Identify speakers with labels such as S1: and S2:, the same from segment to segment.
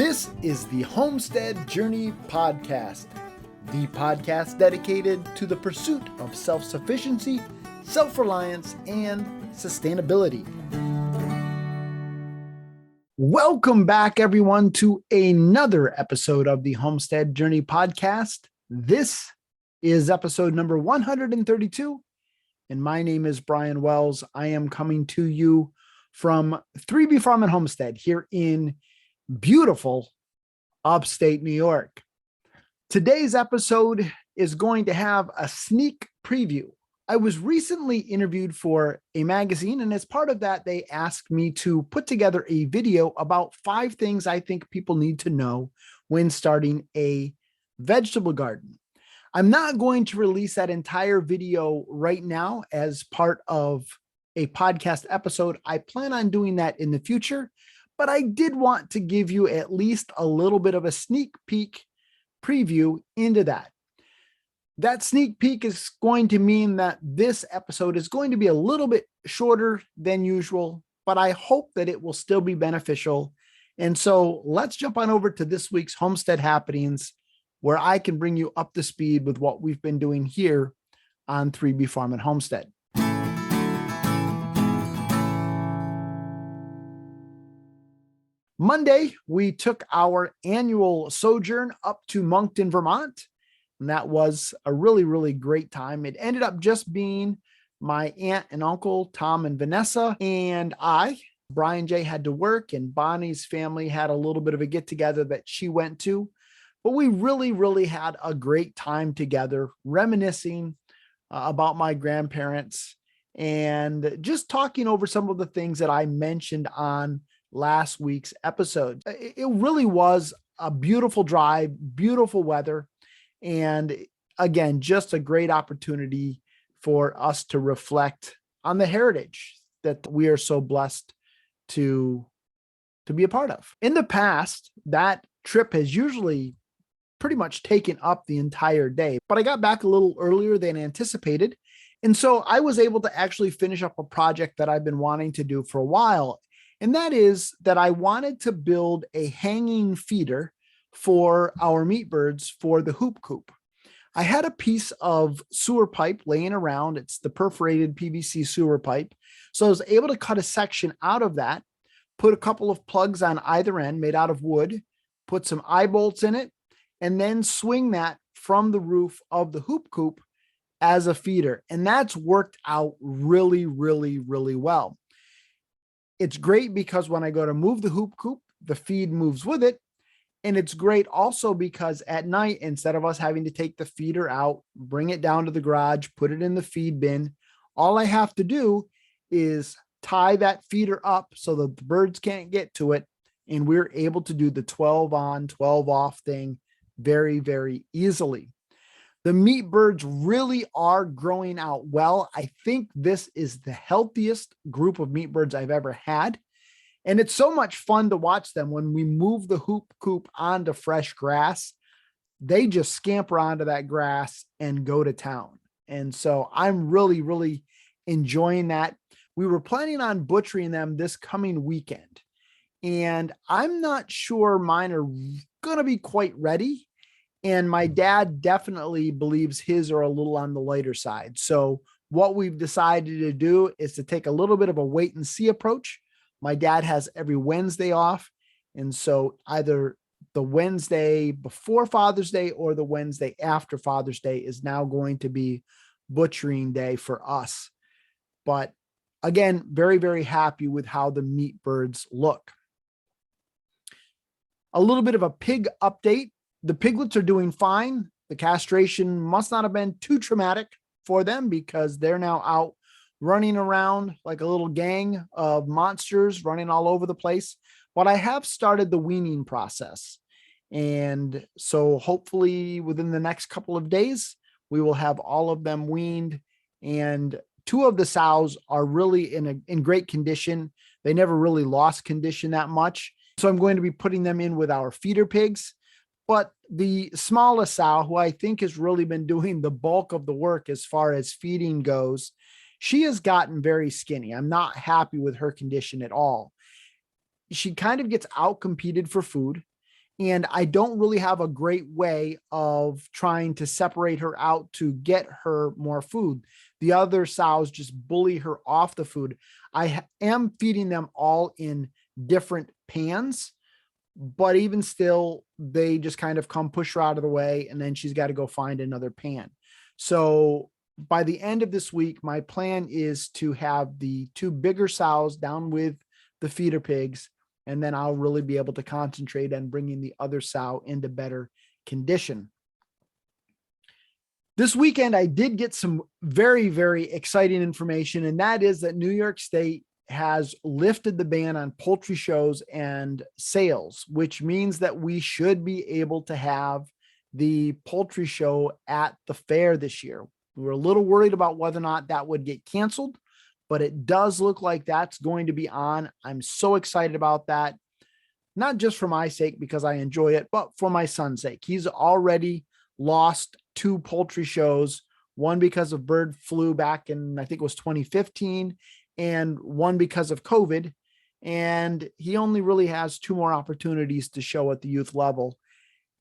S1: This is the Homestead Journey Podcast, the podcast dedicated to the pursuit of self-sufficiency, self-reliance, and sustainability. Welcome back, everyone, to another episode of the Homestead Journey Podcast. This is episode number 132, and my name is Brian Wells. I am coming to you from 3B Farm and Homestead here in beautiful upstate New York. Today's episode is going to have a sneak preview. I was recently interviewed for a magazine, and as part of that, they asked me to put together a video about 5 things I think people need to know when starting a vegetable garden. I'm not going to release that entire video right now as part of a podcast episode. I plan on doing that in the future, but I did want to give you at least a little bit of a sneak peek preview into that. That sneak peek is going to mean that this episode is going to be a little bit shorter than usual, but I hope that it will still be beneficial. And so let's jump on over to this week's Homestead Happenings, where I can bring you up to speed with what we've been doing here on 3B Farm and Homestead. Monday, we took our annual sojourn up to Moncton, Vermont, and that was a really, really great time. It ended up just being my aunt and uncle, Tom and Vanessa, and I. Brian J. had to work, and Bonnie's family had a little bit of a get-together that she went to, but we really, really had a great time together, reminiscing about my grandparents and just talking over some of the things that I mentioned on last week's episode. It really was a beautiful drive, beautiful weather, and again, just a great opportunity for us to reflect on the heritage that we are so blessed to be a part of. In the past, that trip has usually pretty much taken up the entire day, but I got back a little earlier than anticipated, and so I was able to actually finish up a project that I've been wanting to do for a while. And that is that I wanted to build a hanging feeder for our meat birds for the hoop coop. I had a piece of sewer pipe laying around. It's the perforated PVC sewer pipe. So I was able to cut a section out of that, put a couple of plugs on either end made out of wood, put some eye bolts in it, and then swing that from the roof of the hoop coop as a feeder. And that's worked out really, really, really well. It's great because when I go to move the hoop coop, the feed moves with it. And it's great also because at night, instead of us having to take the feeder out, bring it down to the garage, put it in the feed bin, all I have to do is tie that feeder up so that the birds can't get to it. And we're able to do the 12 on, 12 off thing very, very easily. The meat birds really are growing out well. I think this is the healthiest group of meat birds I've ever had. And it's so much fun to watch them when we move the hoop coop onto fresh grass. They just scamper onto that grass and go to town. And so I'm really, really enjoying that. We were planning on butchering them this coming weekend, and I'm not sure mine are going to be quite ready. And my dad definitely believes his are a little on the lighter side. So what we've decided to do is to take a little bit of a wait and see approach. My dad has every Wednesday off. And so either the Wednesday before Father's Day or the Wednesday after Father's Day is now going to be butchering day for us. But again, very, very happy with how the meat birds look. A little bit of a pig update. The piglets are doing fine. The castration must not have been too traumatic for them because they're now out running around like a little gang of monsters running all over the place. But I have started the weaning process. And so hopefully within the next couple of days, we will have all of them weaned. And 2 of the sows are really in great condition. They never really lost condition that much. So I'm going to be putting them in with our feeder pigs. But the smallest sow, who I think has really been doing the bulk of the work as far as feeding goes, she has gotten very skinny. I'm not happy with her condition at all. She kind of gets out competed for food. And I don't really have a great way of trying to separate her out to get her more food. The other sows just bully her off the food. I am feeding them all in different pans, but even still, they just kind of come push her out of the way, and then she's got to go find another pan. So by the end of this week, my plan is to have the two bigger sows down with the feeder pigs, and then I'll really be able to concentrate on bringing the other sow into better condition. This weekend, I did get some very, very exciting information, and that is that New York State has lifted the ban on poultry shows and sales, which means that we should be able to have the poultry show at the fair this year. We were a little worried about whether or not that would get canceled, but it does look like that's going to be on. I'm so excited about that, not just for my sake because I enjoy it, but for my son's sake. He's already lost 2 poultry shows, one because of bird flu back in, I think it was 2015, and one because of COVID. And he only really has 2 more opportunities to show at the youth level.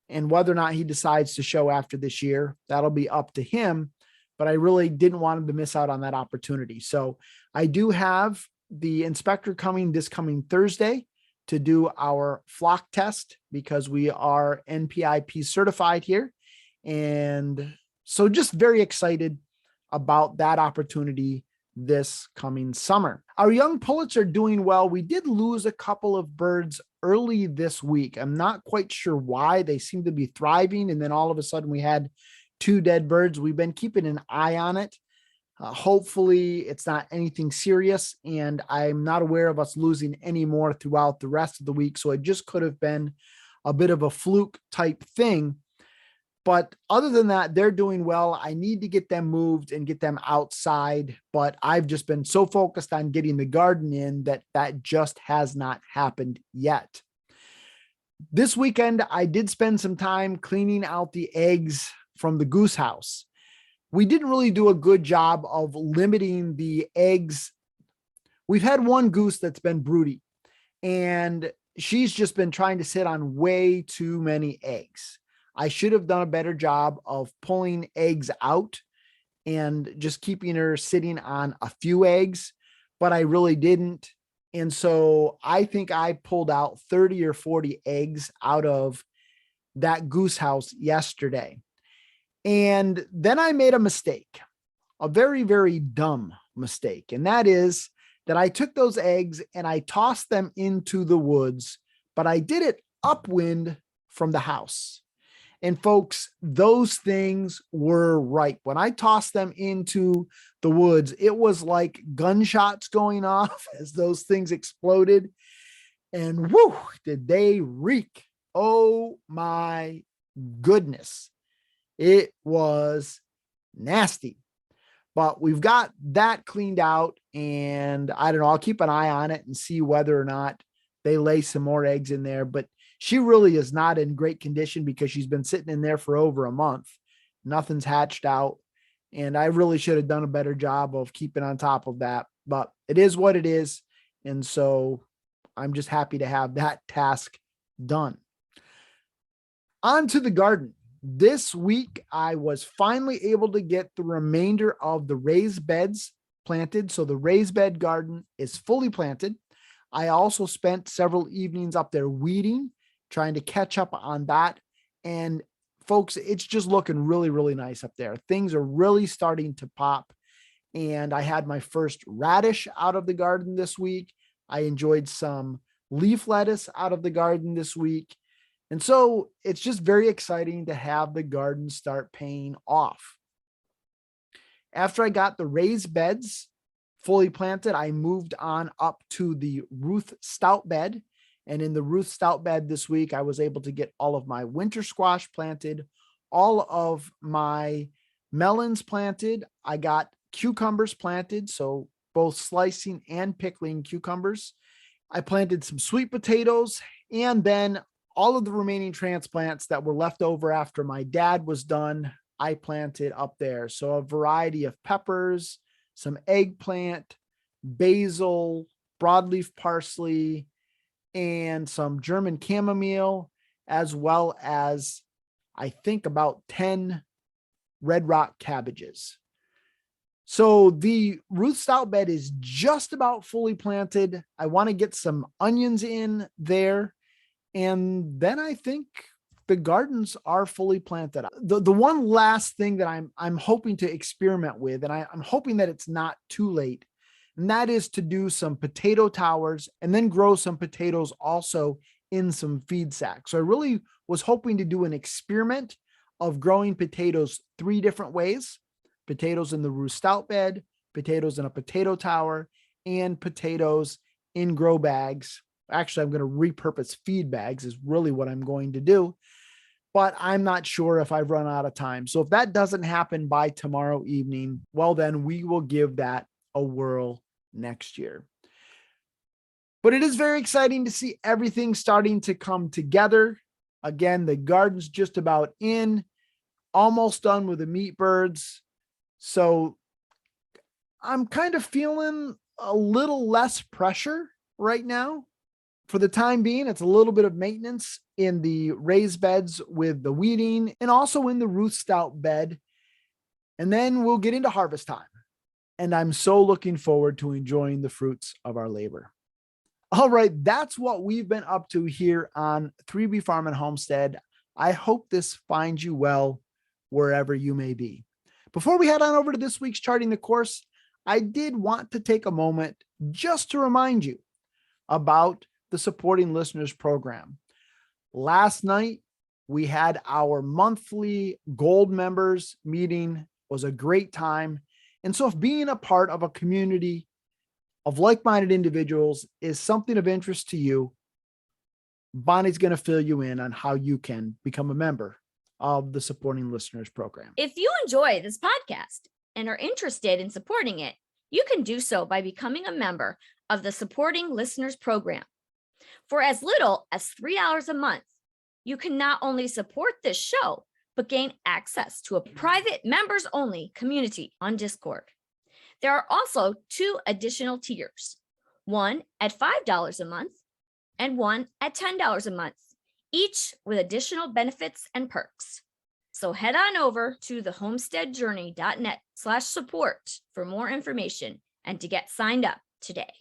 S1: And whether or not he decides to show after this year, that'll be up to him. But I really didn't want him to miss out on that opportunity. So I do have the inspector coming this coming Thursday to do our flock test because we are NPIP certified here. And so just very excited about that opportunity this coming summer. Our young pullets are doing well. We did lose a couple of birds early this week. I'm not quite sure why. They seem to be thriving, and then all of a sudden we had 2 dead birds. We've been keeping an eye on it. Hopefully it's not anything serious, and I'm not aware of us losing any more throughout the rest of the week. So it just could have been a bit of a fluke type thing. But other than that, they're doing well. I need to get them moved and get them outside, but I've just been so focused on getting the garden in that just has not happened yet. This weekend, I did spend some time cleaning out the eggs from the goose house. We didn't really do a good job of limiting the eggs. We've had one goose that's been broody, and she's just been trying to sit on way too many eggs. I should have done a better job of pulling eggs out and just keeping her sitting on a few eggs, but I really didn't. And so I think I pulled out 30 or 40 eggs out of that goose house yesterday. And then I made a mistake, a very, very dumb mistake. And that is that I took those eggs and I tossed them into the woods, but I did it upwind from the house. And folks, those things were right. When I tossed them into the woods, it was like gunshots going off as those things exploded. And whoo, did they reek. Oh my goodness. It was nasty. But we've got that cleaned out, and I don't know, I'll keep an eye on it and see whether or not they lay some more eggs in there. But she really is not in great condition because she's been sitting in there for over a month. Nothing's hatched out. And I really should have done a better job of keeping on top of that, but it is what it is. And so I'm just happy to have that task done. On to the garden. This week, I was finally able to get the remainder of the raised beds planted. So the raised bed garden is fully planted. I also spent several evenings up there weeding, trying to catch up on that. And folks, it's just looking really, really nice up there. Things are really starting to pop. And I had my first radish out of the garden this week. I enjoyed some leaf lettuce out of the garden this week. And so it's just very exciting to have the garden start paying off. After I got the raised beds fully planted, I moved on up to the Ruth Stout bed. And in the Ruth Stout bed this week, I was able to get all of my winter squash planted, all of my melons planted. I got cucumbers planted, so both slicing and pickling cucumbers. I planted some sweet potatoes, and then all of the remaining transplants that were left over after my dad was done, I planted up there. So a variety of peppers, some eggplant, basil, broadleaf parsley, and some German chamomile, as well as I think about 10 red rock cabbages. So the Ruth Stout bed is just about fully planted. I want to get some onions in there. And then I think the gardens are fully planted. The one last thing that I'm hoping to experiment with, and I'm hoping that it's not too late, and that is to do some potato towers and then grow some potatoes also in some feed sacks. So I really was hoping to do an experiment of growing potatoes 3 different ways: potatoes in the Ruth Stout bed, potatoes in a potato tower, and potatoes in grow bags. Actually, I'm going to repurpose feed bags is really what I'm going to do, but I'm not sure if I've run out of time. So if that doesn't happen by tomorrow evening, well, then we will give that a whirl next year. But it is very exciting to see everything starting to come together. Again, the garden's just about in, almost done with the meat birds. So I'm kind of feeling a little less pressure right now. For the time being, it's a little bit of maintenance in the raised beds with the weeding and also in the Ruth Stout bed. And then we'll get into harvest time. And I'm so looking forward to enjoying the fruits of our labor. All right, that's what we've been up to here on 3B Farm and Homestead. I hope this finds you well wherever you may be. Before we head on over to this week's Charting the Course, I did want to take a moment just to remind you about the Supporting Listeners program. Last night, we had our monthly Gold members meeting. It was a great time. And so if being a part of a community of like-minded individuals is something of interest to you, Bonnie's going to fill you in on how you can become a member of the Supporting Listeners program.
S2: If you enjoy this podcast and are interested in supporting it, you can do so by becoming a member of the Supporting Listeners program. For as little as $3 a month, you can not only support this show, but gain access to a private members-only community on Discord. There are also 2 additional tiers, one at $5 a month and one at $10 a month, each with additional benefits and perks. So head on over to thehomesteadjourney.net/support for more information and to get signed up today.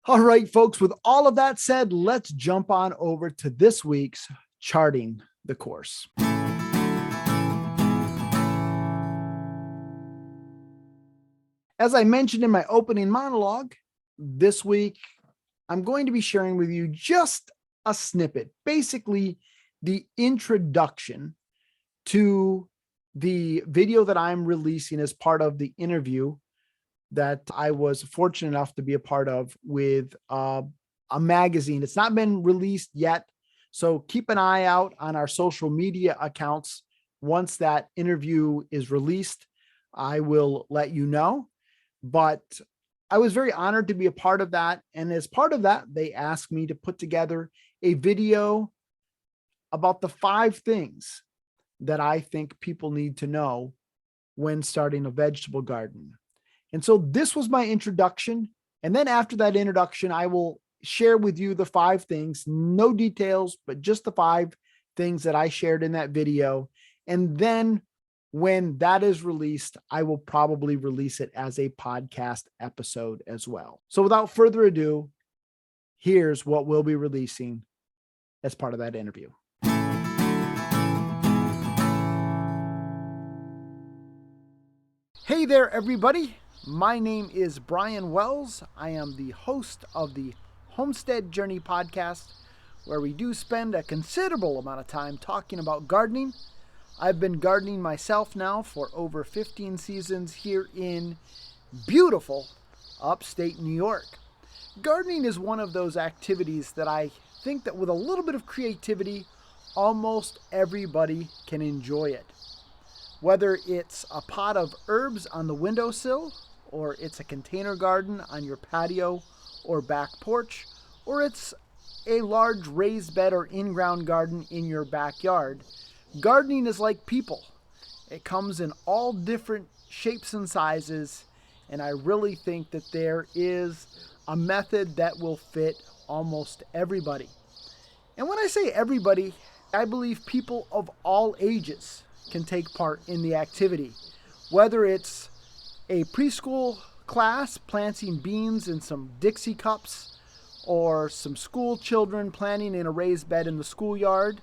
S1: All right, folks, with all of that said, let's jump on over to this week's Charting the Course. As I mentioned in my opening monologue, this week, I'm going to be sharing with you just a snippet, basically the introduction to the video that I'm releasing as part of the interview that I was fortunate enough to be a part of with a magazine. It's not been released yet, so keep an eye out on our social media accounts. Once that interview is released, I will let you know. But I was very honored to be a part of that. And as part of that, they asked me to put together a video about the 5 things that I think people need to know when starting a vegetable garden. And so this was my introduction. And then after that introduction, I will share with you the 5 things, no details, but just the 5 things that I shared in that video. And then when that is released, I will probably release it as a podcast episode as well. So without further ado, here's what we'll be releasing as part of that interview. Hey there, everybody. My name is Brian Wells. I am the host of the Homestead Journey podcast, where we do spend a considerable amount of time talking about gardening. I've been gardening myself now for over 15 seasons here in beautiful upstate New York. Gardening is one of those activities that I think that with a little bit of creativity, almost everybody can enjoy it. Whether it's a pot of herbs on the windowsill, or it's a container garden on your patio or back porch, or it's a large raised bed or in-ground garden in your backyard, gardening is like people. It comes in all different shapes and sizes, and I really think that there is a method that will fit almost everybody. And when I say everybody, I believe people of all ages can take part in the activity, whether it's a preschool class planting beans in some Dixie cups, or some school children planting in a raised bed in the schoolyard,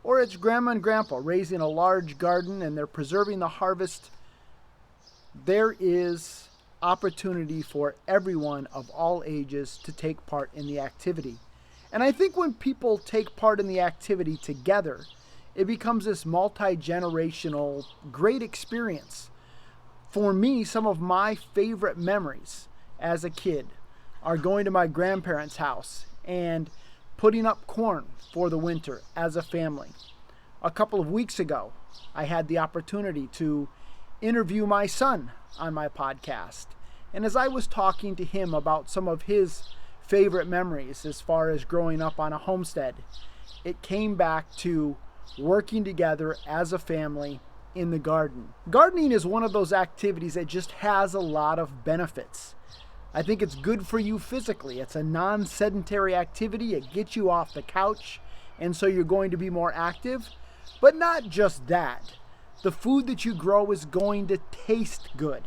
S1: or it's grandma and grandpa raising a large garden and they're preserving the harvest. There is opportunity for everyone of all ages to take part in the activity. And I think when people take part in the activity together, it becomes this multi-generational great experience. For me, some of my favorite memories as a kid are going to my grandparents' house and putting up corn for the winter as a family. A couple of weeks ago, I had the opportunity to interview my son on my podcast. And as I was talking to him about some of his favorite memories as far as growing up on a homestead, it came back to working together as a family in the garden. Gardening is one of those activities that just has a lot of benefits. I think it's good for you physically. It's a non-sedentary activity. It gets you off the couch, and so you're going to be more active. But not just that. The food that you grow is going to taste good.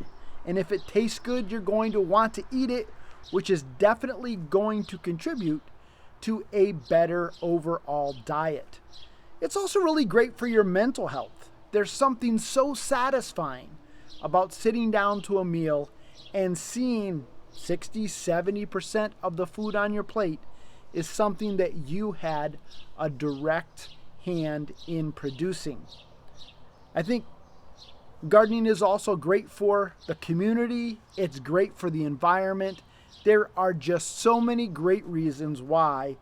S1: And if it tastes good, you're going to want to eat it, which is definitely going to contribute to a better overall diet. It's also really great for your mental health. There's something so satisfying about sitting down to a meal and seeing 60-70% of the food on your plate is something that you had a direct hand in producing. I think gardening is also great for the community. It's great for the environment. There are just so many great reasons why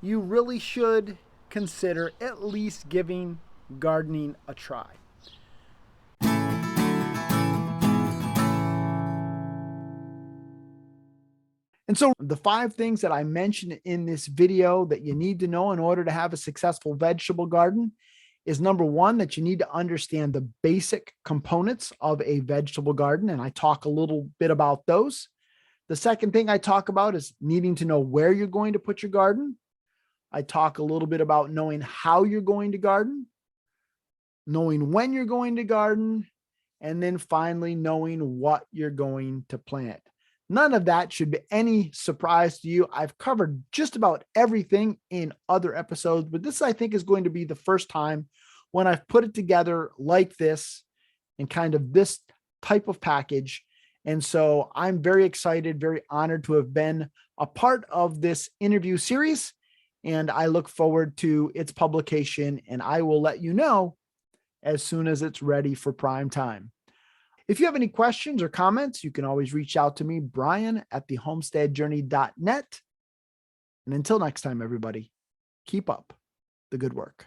S1: you really should consider at least giving gardening a try. And so the 5 things that I mentioned in this video that you need to know in order to have a successful vegetable garden is, number 1, that you need to understand the basic components of a vegetable garden. And I talk a little bit about those. The second thing I talk about is needing to know where you're going to put your garden. I talk a little bit about knowing how you're going to garden, knowing when you're going to garden, and then finally knowing what you're going to plant. None of that should be any surprise to you. I've covered just about everything in other episodes, but this, I think, is going to be the first time when I've put it together like this in kind of this type of package. And so I'm very excited, very honored to have been a part of this interview series. And I look forward to its publication, and I will let you know as soon as it's ready for prime time. If you have any questions or comments, you can always reach out to me, brian@thehomesteadjourney.net. And until next time, everybody, keep up the good work.